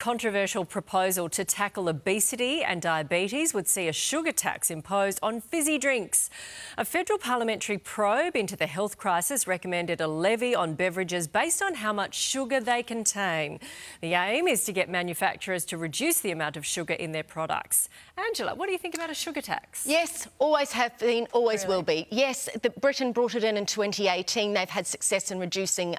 Controversial proposal to tackle obesity and diabetes would see a sugar tax imposed on fizzy drinks. A federal parliamentary probe into the health crisis recommended a levy on beverages based on how much sugar they contain. The aim is to get manufacturers to reduce the amount of sugar in their products. Angela, what do you think about a sugar tax? Yes, always have been, always will be. Yes, Britain brought it in 2018. They've had success in reducing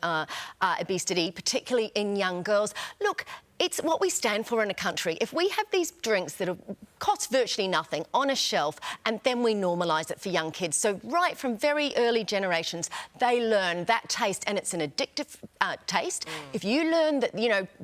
obesity, particularly in young girls. Look, it's what we stand for in a country. If we have these drinks that cost virtually nothing on a shelf and then we normalise it for young kids, so right from very early generations, they learn that taste, and it's an addictive taste. If you learn that,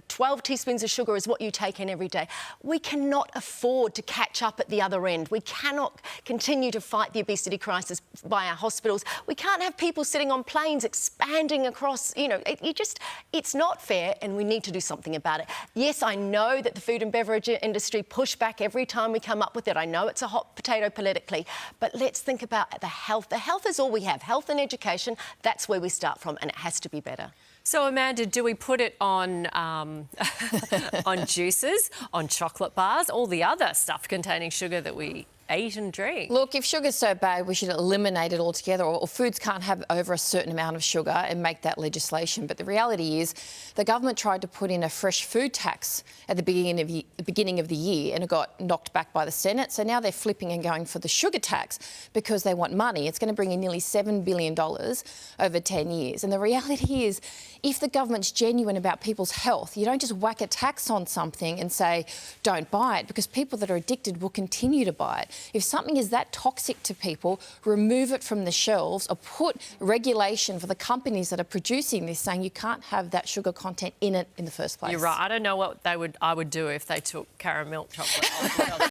12 teaspoons of sugar is what you take in every day, we cannot afford to catch up at the other end. We cannot continue to fight the obesity crisis by our hospitals. We can't have people sitting on planes expanding across, it's not fair, and we need to do something about it. Yes, I know that the food and beverage industry push back every time we come up with it. I know it's a hot potato politically, but let's think about the health. The health is all we have. Health and education, that's where we start from, and it has to be better. So, Amanda, do we put it on on juices, on chocolate bars, all the other stuff containing sugar that we eat and drink? Look, if sugar's so bad, we should eliminate it altogether, or foods can't have over a certain amount of sugar, and make that legislation. But the reality is the government tried to put in a fresh food tax at the beginning of the year, and it got knocked back by the Senate. So now they're flipping and going for the sugar tax because they want money. It's going to bring in nearly $7 billion over 10 years. And the reality is, if the government's genuine about people's health, you don't just whack a tax on something and say, don't buy it, because people that are addicted will continue to buy it. If something is that toxic to people, remove it from the shelves, or put regulation for the companies that are producing this, saying you can't have that sugar content in it in the first place. You're right. I don't know what I would do if they took caramel chocolate off.